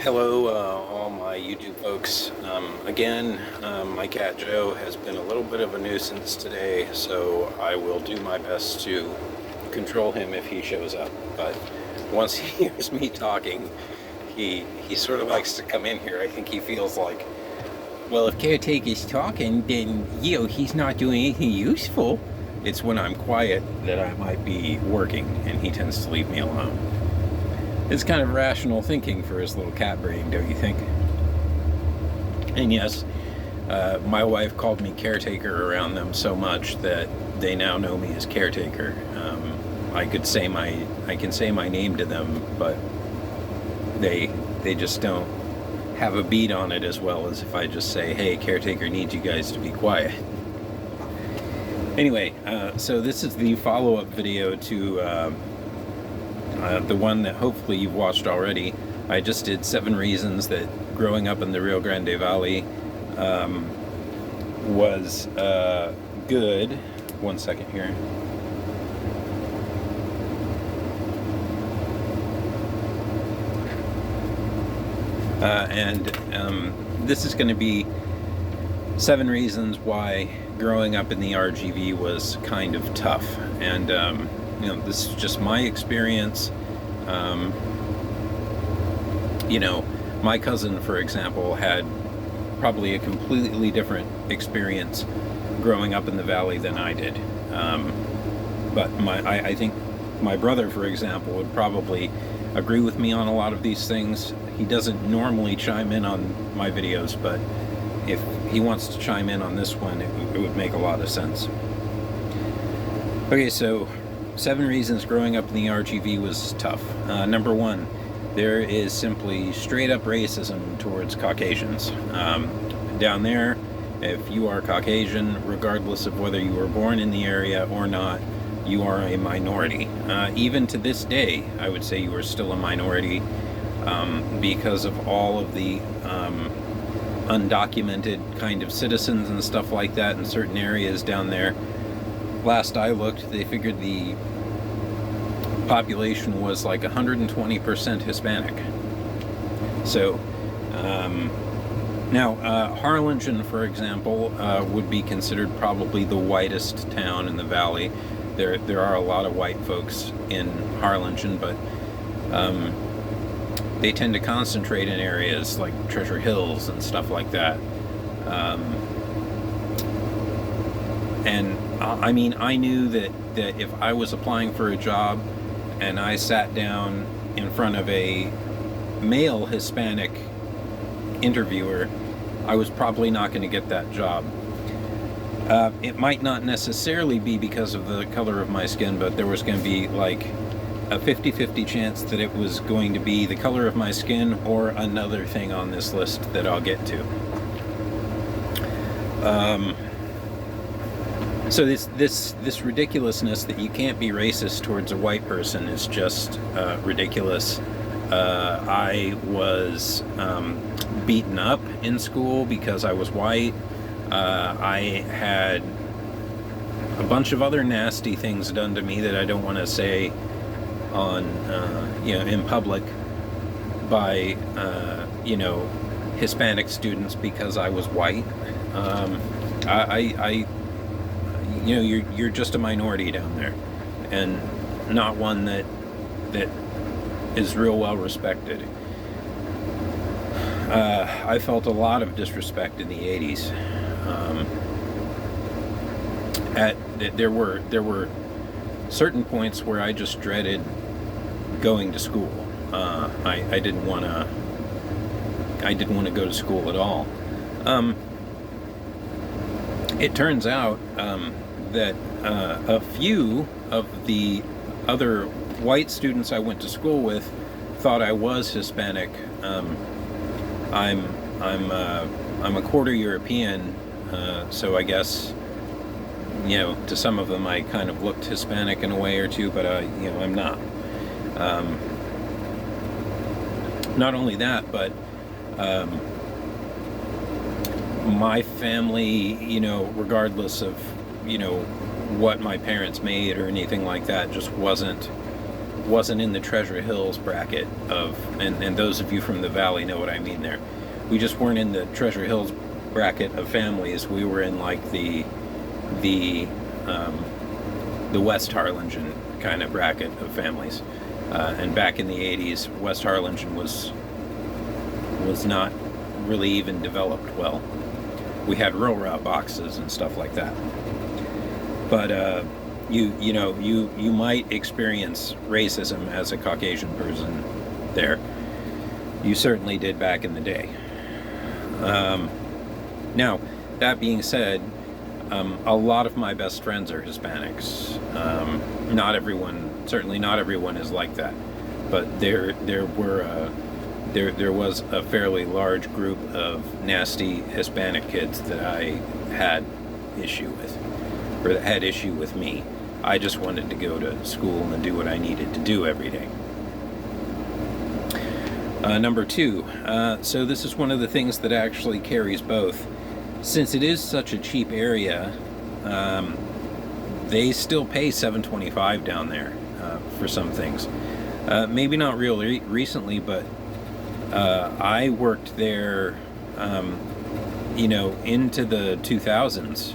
Hello, all my YouTube folks. My cat Joe has been a little bit of a nuisance today, so I will do my best to control him if he shows up. But once he hears me talking, he sort of likes to come in here. I think he feels like, well, if Caretaker's talking, then, he's not doing anything useful. It's when I'm quiet that I might be working, and he tends to leave me alone. It's kind of rational thinking for his little cat brain, don't you think? And yes, my wife called me caretaker around them so much that they now know me as caretaker. I can say my name to them, but they just don't have a beat on it as well as if I just say, hey, caretaker needs you guys to be quiet. Anyway, so this is the follow-up video to the one that hopefully you've watched already. I just did 7 reasons that growing up in the Rio Grande Valley was good. 1 second here. This is going to be 7 reasons why growing up in the RGV was kind of tough. And this is just my experience. My cousin, for example, had probably a completely different experience growing up in the valley than I did. But I think my brother, for example, would probably agree with me on a lot of these things. He doesn't normally chime in on my videos, but if he wants to chime in on this one, it would make a lot of sense. Okay, so 7 reasons growing up in the RGV was tough. Number 1, there is simply straight up racism towards Caucasians. Down there, if you are Caucasian, regardless of whether you were born in the area or not, you are a minority. Even to this day, I would say you are still a minority because of all of the undocumented kind of citizens and stuff like that in certain areas down there. Last I looked, they figured the population was like 120% Hispanic. So now Harlingen, for example, would be considered probably the whitest town in the valley. There are a lot of white folks in Harlingen, but they tend to concentrate in areas like Treasure Hills and stuff like that. I knew that if I was applying for a job and I sat down in front of a male Hispanic interviewer, I was probably not going to get that job. It might not necessarily be because of the color of my skin, but there was going to be like a 50-50 chance that it was going to be the color of my skin or another thing on this list that I'll get to. So this ridiculousness that you can't be racist towards a white person is just ridiculous. I was beaten up in school because I was white. I had a bunch of other nasty things done to me that I don't want to say on in public by Hispanic students because I was white. You're just a minority down there, and not one that is real well respected. I felt a lot of disrespect in the 80s. There were certain points where I just dreaded going to school. I didn't want to go to school at all. It turns out that a few of the other white students I went to school with thought I was Hispanic. I'm a quarter European, so I guess to some of them I kind of looked Hispanic in a way or two, but I'm not. Not only that, but my family, regardless of what my parents made or anything like that, just wasn't wasn't in the Treasure Hills bracket of, and those of you from the Valley know what I mean there. We just weren't in the Treasure Hills bracket of families. We were in like the West Harlingen kind of bracket of families. And back in the 80s, West Harlingen was not really even developed well. We had real raw boxes and stuff like that. But you might experience racism as a Caucasian person there. You certainly did back in the day. Now, that being said, a lot of my best friends are Hispanics. Not everyone, certainly not everyone is like that, but there was a fairly large group of nasty Hispanic kids that I had issue with, or that had issue with me. I just wanted to go to school and do what I needed to do every day. Number two, so this is one of the things that actually carries both. Since it is such a cheap area, they still pay $7.25 down there for some things. Maybe not real recently, but I worked there, into the 2000s.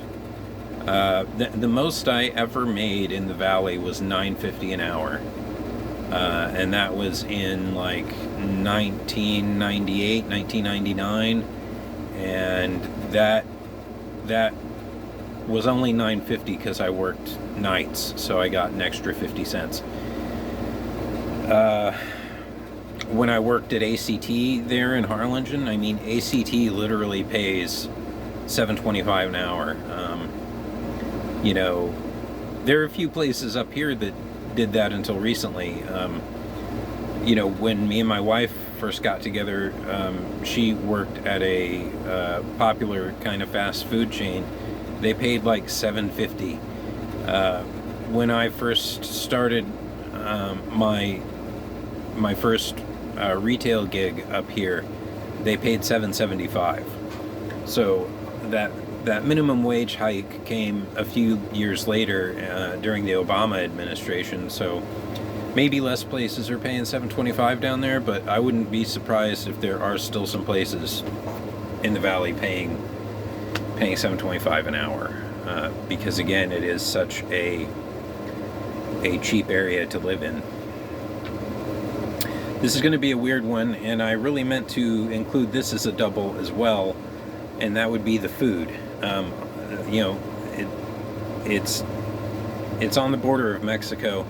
The most I ever made in the Valley was $9.50 an hour, and that was in like 1998, 1999, and that was only $9.50 because I worked nights, so I got an extra 50 cents. When I worked at ACT there in Harlingen, I mean, ACT literally pays $7.25 an hour. There are a few places up here that did that until recently. When me and my wife first got together, she worked at a popular kind of fast food chain. They paid like $7.50. When I first started my first retail gig up here, they paid $7.75. So that minimum wage hike came a few years later during the Obama administration. So maybe less places are paying $7.25 down there, but I wouldn't be surprised if there are still some places in the Valley paying $7.25 an hour, because again, it is such a cheap area to live in. This is going to be a weird one, and I really meant to include this as a double as well, and that would be the food. It's on the border of Mexico.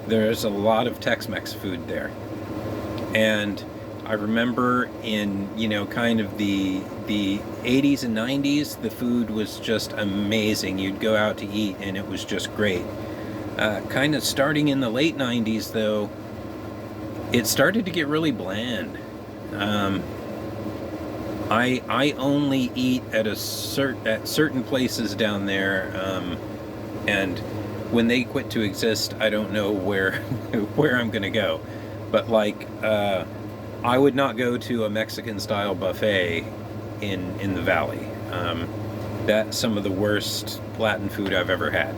There's a lot of Tex-Mex food there, and I remember in kind of the 80s and 90s, the food was just amazing. You'd go out to eat and it was just great. Kind of starting in the late 90s though, it started to get really bland. I only eat at certain places down there, and when they quit to exist, I don't know where I'm gonna go. But like, I would not go to a Mexican style buffet in the Valley. That's some of the worst Latin food I've ever had.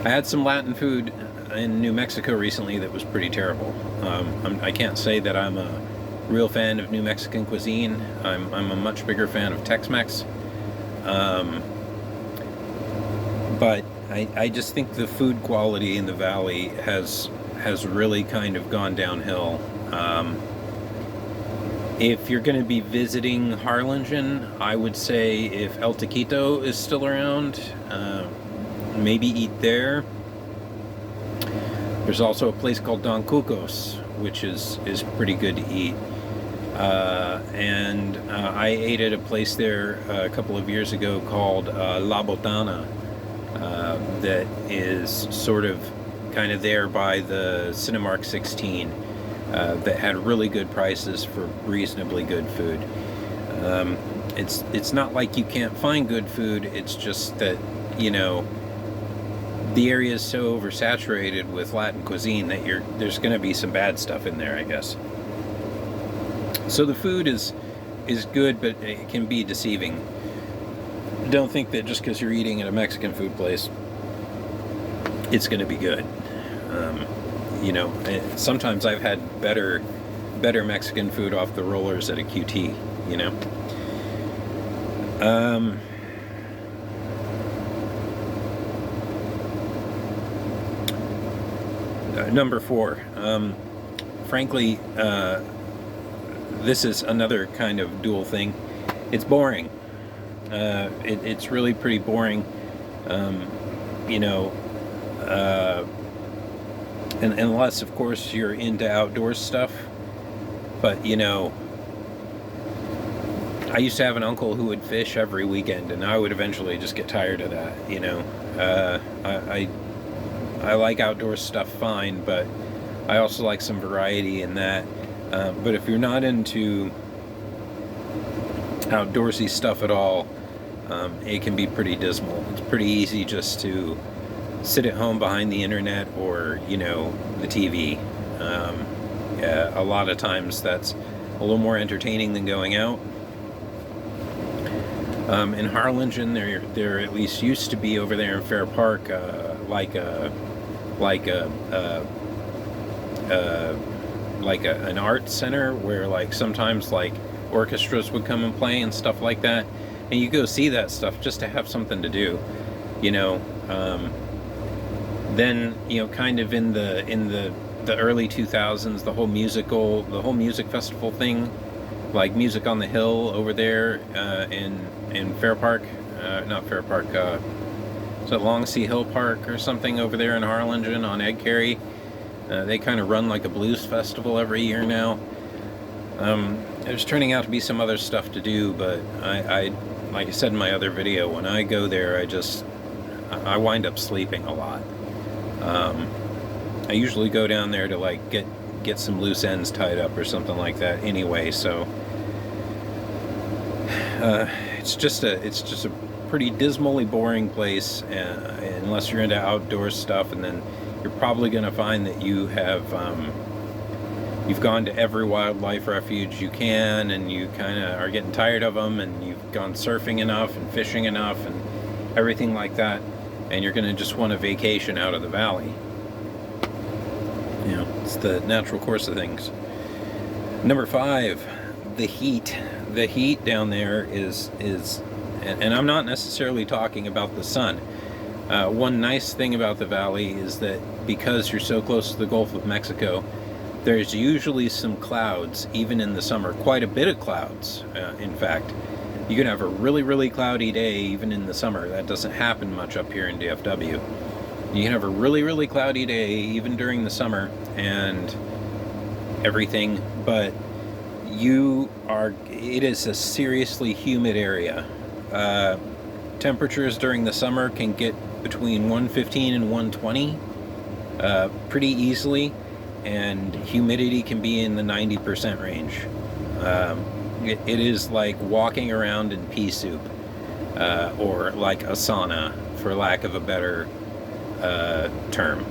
I had some Latin food in New Mexico recently that was pretty terrible. I can't say that I'm a real fan of New Mexican cuisine. I'm a much bigger fan of Tex-Mex. But I just think the food quality in the Valley has really kind of gone downhill. If you're going to be visiting Harlingen, I would say if El Taquito is still around, maybe eat there. There's also a place called Don Cuco's, which is pretty good to eat. And I ate at a place there a couple of years ago called La Botana, that is sort of kind of there by the Cinemark 16, that had really good prices for reasonably good food. It's not like you can't find good food, it's just that, the area is so oversaturated with Latin cuisine that there's going to be some bad stuff in there, I guess. So the food is good, but it can be deceiving. Don't think that just because you're eating at a Mexican food place, it's going to be good. You know, sometimes I've had better Mexican food off the rollers at a QT, you know. Number 4. Frankly, this is another kind of dual thing. It's boring. It's really pretty boring. You know, and unless, of course, you're into outdoor stuff. But, you know, I used to have an uncle who would fish every weekend, and I would eventually just get tired of that, you know. I like outdoor stuff fine, but I also like some variety in that. But if you're not into outdoorsy stuff at all, it can be pretty dismal. It's pretty easy just to sit at home behind the internet or, you know, the TV. A lot of times that's a little more entertaining than going out. In Harlingen, there at least used to be over there in Fair Park, like an art center where, like, sometimes like orchestras would come and play and stuff like that, and you go see that stuff just to have something to do, you know. Then, you know, kind of in the early 2000s, the whole music festival thing, like Music on the Hill over there in Fair Park, not Fair Park, is it Longsea Hill Park or something over there in Harlingen on Egg Carry? They kind of run like a blues festival every year now. There's turning out to be some other stuff to do, but I like I said in my other video, when I go there, I wind up sleeping a lot. I usually go down there to like get some loose ends tied up or something like that anyway, so it's just a pretty dismally boring place, unless you're into outdoor stuff, and then you're probably going to find that you've gone to every wildlife refuge you can, and you kind of are getting tired of them, and you've gone surfing enough and fishing enough and everything like that, and you're going to just want a vacation out of the valley. You know, it's the natural course of things. Number 5, the heat. The heat down there is and I'm not necessarily talking about the sun. One nice thing about the valley is that because you're so close to the Gulf of Mexico, there's usually some clouds, even in the summer. Quite a bit of clouds, in fact. You can have a really, really cloudy day even in the summer. That doesn't happen much up here in DFW. You can have a really, really cloudy day even during the summer and everything, but it is a seriously humid area. Temperatures during the summer can get between 115 and 120 pretty easily, and humidity can be in the 90% range. It is like walking around in pea soup, or like a sauna, for lack of a better term.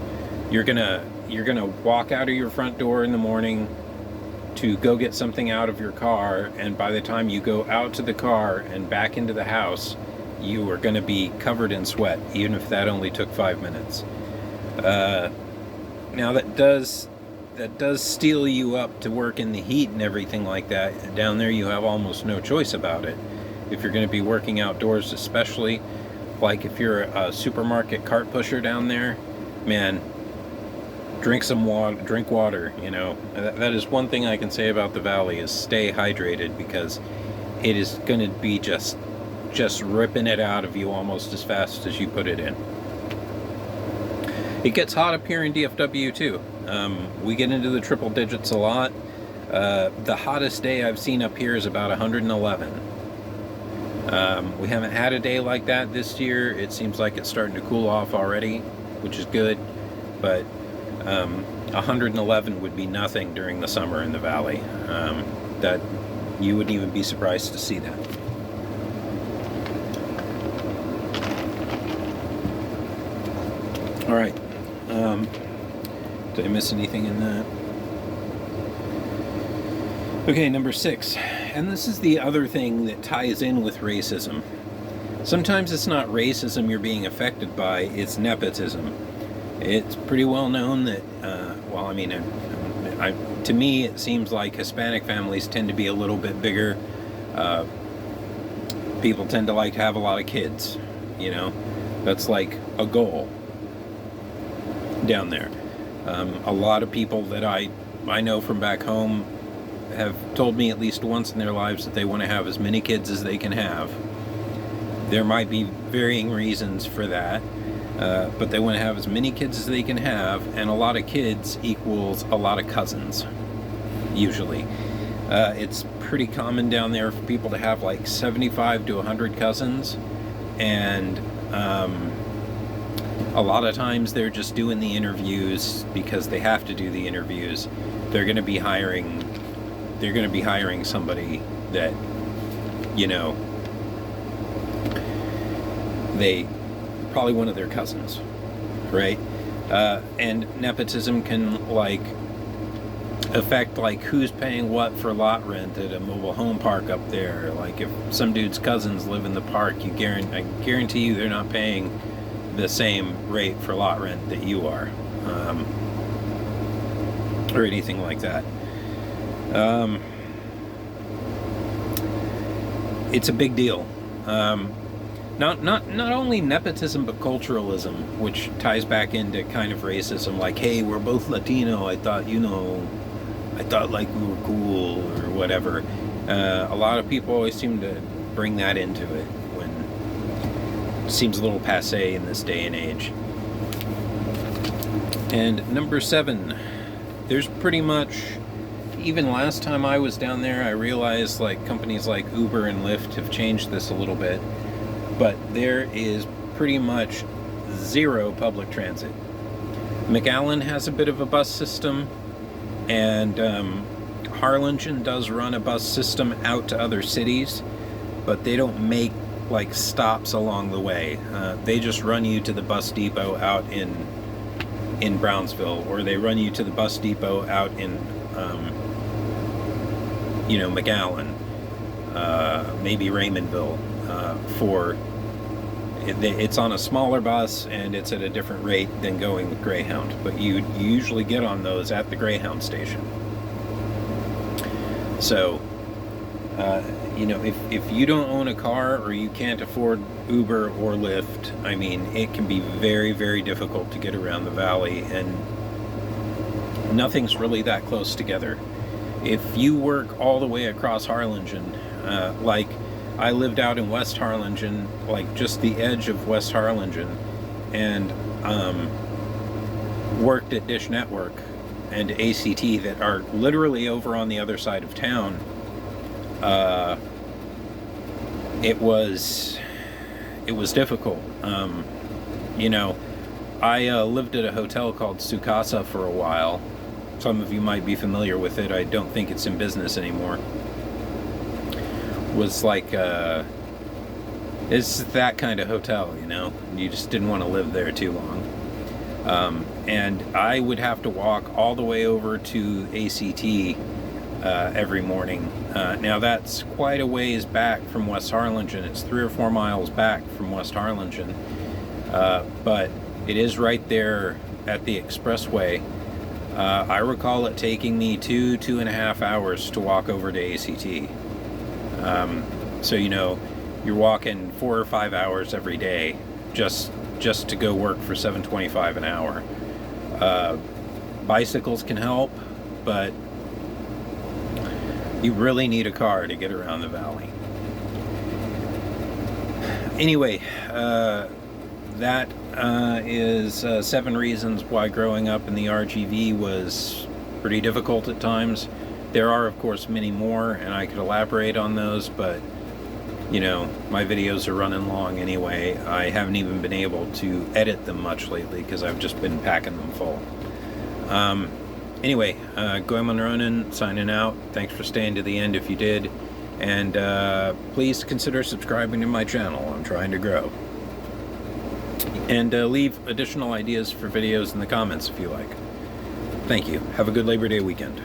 You're gonna walk out of your front door in the morning to go get something out of your car, and by the time you go out to the car and back into the house, you are going to be covered in sweat, even if that only took 5 minutes. Now that does steel you up to work in the heat and everything like that. Down there you have almost no choice about it. If you're going to be working outdoors, especially, like if you're a supermarket cart pusher down there, man, drink water, you know. That is one thing I can say about the valley, is stay hydrated, because it is going to be just ripping it out of you almost as fast as you put it in. It gets hot up here in DFW too. We get into the triple digits a lot. The hottest day I've seen up here is about 111. We haven't had a day like that this year. It seems like it's starting to cool off already, which is good, but 111 would be nothing during the summer in the valley. That you wouldn't even be surprised to see that. All right. Did I miss anything in that? Okay, number 6. And this is the other thing that ties in with racism. Sometimes it's not racism you're being affected by, it's nepotism. It's pretty well known that, to me, it seems like Hispanic families tend to be a little bit bigger. People tend to like to have a lot of kids, you know. That's like a goal down there. A lot of people that I know from back home have told me at least once in their lives that they want to have as many kids as they can have. There might be varying reasons for that, but they want to have as many kids as they can have, and a lot of kids equals a lot of cousins, usually. It's pretty common down there for people to have like 75 to 100 cousins, and a lot of times they're just doing the interviews because they have to do the interviews. They're going to be hiring somebody that, you know, they probably one of their cousins, right? And nepotism can like affect like who's paying what for lot rent at a mobile home park up there. Like if some dude's cousins live in the park, I guarantee you they're not paying the same rate for lot rent that you are, or anything like that. It's a big deal. Not only nepotism, but culturalism, which ties back into kind of racism. Like, hey, we're both Latino. I thought like we were cool or whatever. A lot of people always seem to bring that into it when it seems a little passé in this day and age. And number 7, there's pretty much, even last time I was down there, I realized like companies like Uber and Lyft have changed this a little bit, but there is pretty much zero public transit. McAllen has a bit of a bus system, and Harlingen does run a bus system out to other cities, but they don't make like stops along the way. They just run you to the bus depot out in Brownsville, or they run you to the bus depot out in McAllen, maybe Raymondville. It's on a smaller bus and it's at a different rate than going with Greyhound, but you usually get on those at the Greyhound station. So if you don't own a car or you can't afford Uber or Lyft, I mean, it can be very, very difficult to get around the valley, and nothing's really that close together. If you work all the way across Harlingen, like I lived out in West Harlingen, like just the edge of West Harlingen, and worked at Dish Network and ACT that are literally over on the other side of town. It was difficult. I lived at a hotel called Sukasa for a while. Some of you might be familiar with it. I don't think it's in business anymore. Was like it's that kind of hotel, you just didn't want to live there too long. And I would have to walk all the way over to ACT every morning. Now that's quite a ways back from West Harlingen. It's 3 or 4 miles back from West Harlingen, but it is right there at the expressway. I recall it taking me 2.5 hours to walk over to ACT. So you're walking 4 or 5 hours every day just to go work for $7.25 an hour. Bicycles can help, but you really need a car to get around the valley. Anyway, that is 7 reasons why growing up in the RGV was pretty difficult at times. There are, of course, many more, and I could elaborate on those, but, my videos are running long anyway. I haven't even been able to edit them much lately because I've just been packing them full. Anyway, goemonronin signing out. Thanks for staying to the end if you did. And please consider subscribing to my channel. I'm trying to grow. And leave additional ideas for videos in the comments if you like. Thank you. Have a good Labor Day weekend.